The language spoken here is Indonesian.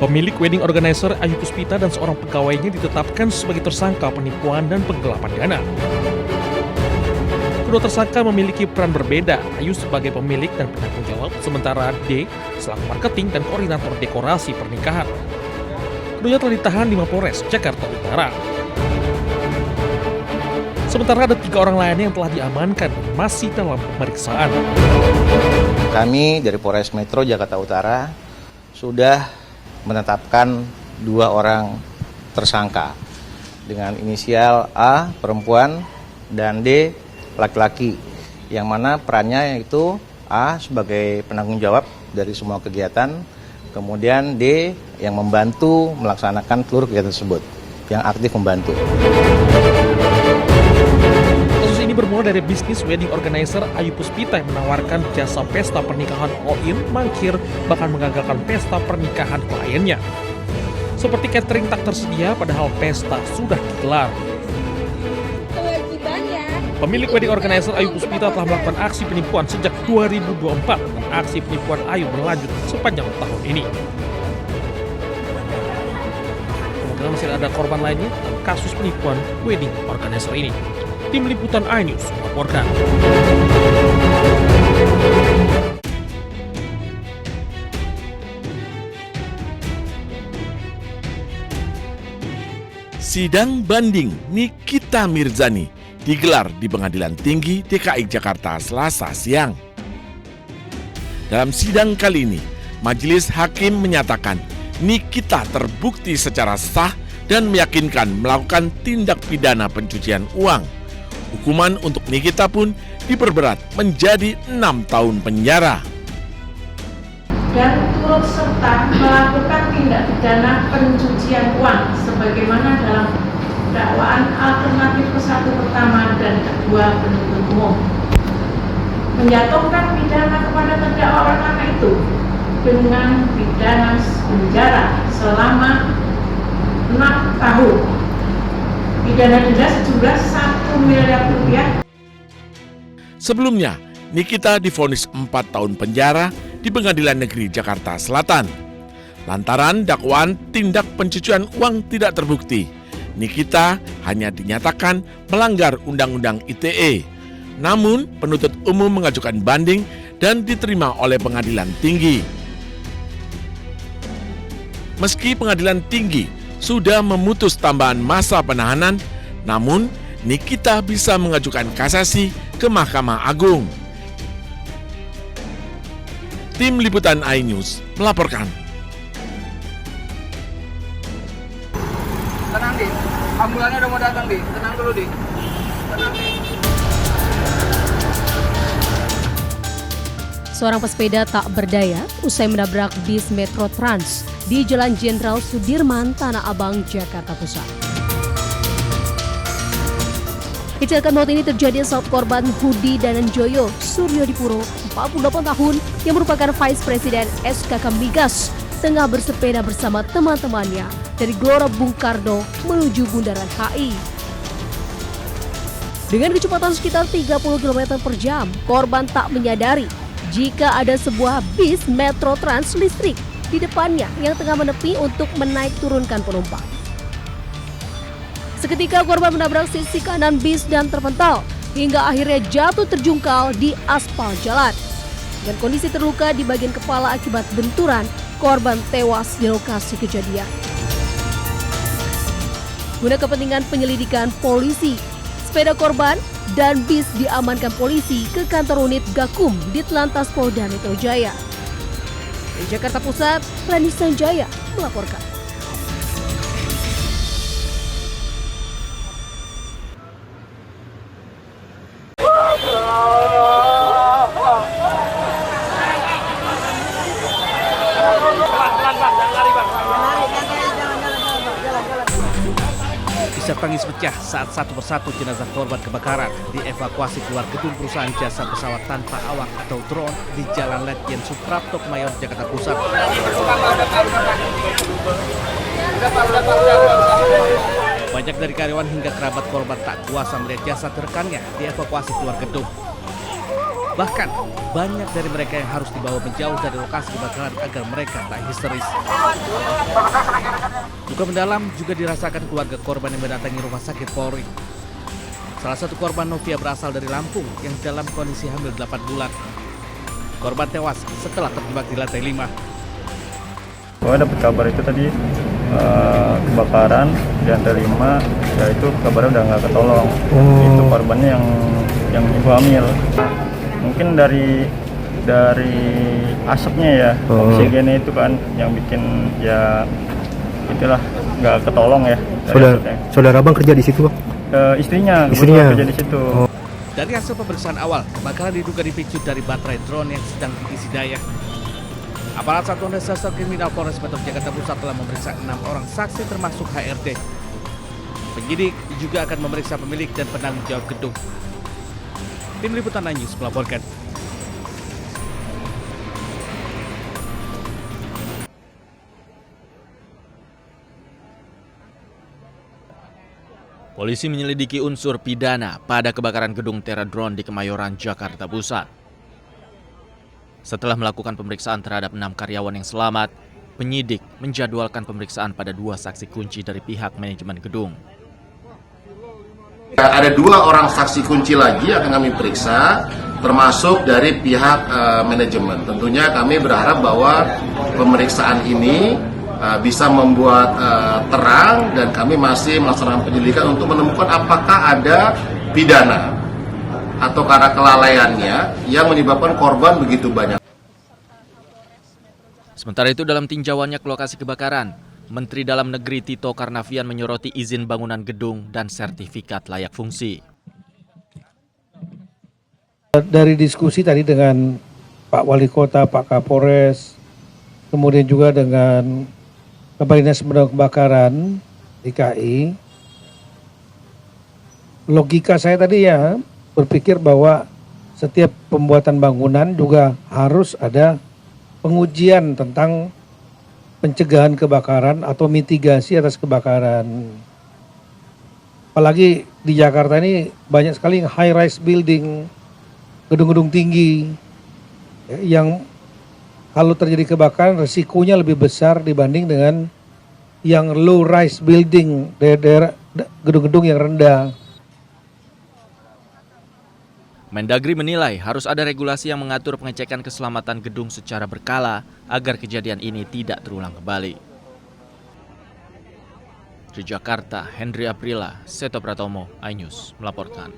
Pemilik wedding organizer Ayu Puspita dan seorang pegawainya ditetapkan sebagai tersangka penipuan dan penggelapan dana. Kedua tersangka memiliki peran berbeda, Ayu sebagai pemilik dan penanggung jawab, sementara D selaku marketing dan koordinator dekorasi pernikahan. Keduanya telah ditahan di Mapolres Jakarta Utara. Sementara ada 3 orang lainnya yang telah diamankan masih dalam pemeriksaan. Kami dari Polres Metro Jakarta Utara sudah menetapkan 2 orang tersangka dengan inisial A perempuan dan D laki-laki, yang mana perannya yaitu A sebagai penanggung jawab dari semua kegiatan, kemudian D yang membantu melaksanakan seluruh kegiatan tersebut, yang aktif membantu. Kasus ini bermula dari bisnis wedding organizer Ayu Puspita yang menawarkan jasa pesta pernikahan all-in, mangkir, bahkan mengagalkan pesta pernikahan kliennya. Seperti catering tak tersedia padahal pesta sudah digelar. Pemilik wedding organizer Ayu Puspita telah melakukan aksi penipuan sejak 2024 dan aksi penipuan Ayu berlanjut sepanjang tahun ini. Kemungkinan masih ada korban lainnya dalam kasus penipuan wedding organizer ini. Tim Liputan iNews melaporkan. Sidang banding Nikita Mirzani digelar di Pengadilan Tinggi DKI Jakarta Selasa siang. Dalam sidang kali ini, majelis hakim menyatakan Nikita terbukti secara sah dan meyakinkan melakukan tindak pidana pencucian uang. Hukuman untuk Nikita pun diperberat menjadi 6 tahun penjara. Dan turut serta melakukan tindak pidana pencucian uang sebagaimana dalam dakwaan alternatif ke-1 pertama dan kedua penuntut umum. Menjatuhkan pidana kepada terdakwa pertama itu dengan pidana penjara selama 6 tahun. Pidana denda sejumlah 1 miliar rupiah. Sebelumnya, Nikita divonis 4 tahun penjara di Pengadilan Negeri Jakarta Selatan. Lantaran dakwaan tindak pencucian uang tidak terbukti, Nikita hanya dinyatakan melanggar Undang-Undang ITE. Namun, penuntut umum mengajukan banding dan diterima oleh Pengadilan Tinggi. Meski Pengadilan Tinggi sudah memutus tambahan masa penahanan, namun Nikita bisa mengajukan kasasi ke Mahkamah Agung. Tim Liputan iNews melaporkan. Tenang, Di. Ambulannya udah mau datang, Di. Tenang dulu, Di. Tenang, Di. Seorang pesepeda tak berdaya usai menabrak bis Metro Trans di Jalan Jenderal Sudirman, Tanah Abang, Jakarta Pusat. Kecelakaan maut ini terjadi saat korban Hudi Dananjoyo Suryodipuro, 48 tahun, yang merupakan Vice Presiden SKK Migas, tengah bersepeda bersama teman-temannya dari Gelora Bung Karno menuju Bundaran HI. Dengan kecepatan sekitar 30 km per jam, korban tak menyadari jika ada sebuah bis Metro Trans listrik di depannya yang tengah menepi untuk menaik turunkan penumpang. Seketika korban menabrak sisi kanan bis dan terpental hingga akhirnya jatuh terjungkal di aspal jalan. Dengan kondisi terluka di bagian kepala akibat benturan, korban tewas di lokasi kejadian. Guna kepentingan penyelidikan polisi, sepeda korban dan bis diamankan polisi ke kantor unit Gakum Ditlantas Polda Metro Jaya. Di Jakarta Pusat, Rani Sanjaya melaporkan. Isak tangis pecah saat satu persatu jenazah korban kebakaran dievakuasi keluar gedung perusahaan jasa pesawat tanpa awak atau drone di Jalan Ledjen Suprapto, Kemayoran, Jakarta Pusat. Banyak dari karyawan hingga kerabat korban tak kuasa melihat jasad rekannya dievakuasi keluar gedung. Bahkan, banyak dari mereka yang harus dibawa menjauh dari lokasi kebakaran agar mereka tak histeris. Duka mendalam juga dirasakan keluarga korban yang mendatangi rumah sakit Polri. Salah satu korban, Novia, berasal dari Lampung yang dalam kondisi hamil 8 bulan. Korban tewas setelah terjebak di lantai 5. Saya dapat kabar itu tadi kebakaran di lantai 5, ya itu kabarnya udah nggak ketolong. Itu korbannya yang ibu hamil. Mungkin dari asapnya ya, oksigennya itu kan yang bikin ya itulah nggak ketolong ya. Saudara abang kerja di situ, Bang? Istrinya kerja di situ. Dari hasil pemeriksaan awal, kebakaran diduga dipicu dari baterai drone yang sedang diisi daya. Aparat Satuan Reserse Kriminal Polres Metro Jakarta Pusat telah memeriksa 6 orang saksi termasuk HRD. Penyidik juga akan memeriksa pemilik dan penanggung jawab gedung. Tim Liputan News melaporkan. Polisi menyelidiki unsur pidana pada kebakaran gedung Teradrone di Kemayoran, Jakarta Pusat. Setelah melakukan pemeriksaan terhadap 6 karyawan yang selamat, penyidik menjadwalkan pemeriksaan pada 2 saksi kunci dari pihak manajemen gedung. Ada 2 orang saksi kunci lagi yang akan kami periksa, termasuk dari pihak manajemen. Tentunya kami berharap bahwa pemeriksaan ini bisa membuat terang, dan kami masih melaksanakan penyelidikan untuk menemukan apakah ada pidana atau karena kelalaiannya yang menyebabkan korban begitu banyak. Sementara itu, dalam tinjauannya ke lokasi kebakaran, Menteri Dalam Negeri Tito Karnavian menyoroti izin bangunan gedung dan sertifikat layak fungsi. Dari diskusi tadi dengan Pak Wali Kota, Pak Kapolres, kemudian juga dengan Kepala Dinas Pemadam Kebakaran DKI, logika saya tadi ya berpikir bahwa setiap pembuatan bangunan juga harus ada pengujian tentang pencegahan kebakaran atau mitigasi atas kebakaran. Apalagi di Jakarta ini banyak sekali high rise building, gedung-gedung tinggi yang kalau terjadi kebakaran resikonya lebih besar dibanding dengan yang low rise building, daerah gedung-gedung yang rendah. Mendagri menilai harus ada regulasi yang mengatur pengecekan keselamatan gedung secara berkala agar kejadian ini tidak terulang kembali. Di Jakarta, Hendri Aprila, Seto Pratomo, iNews melaporkan.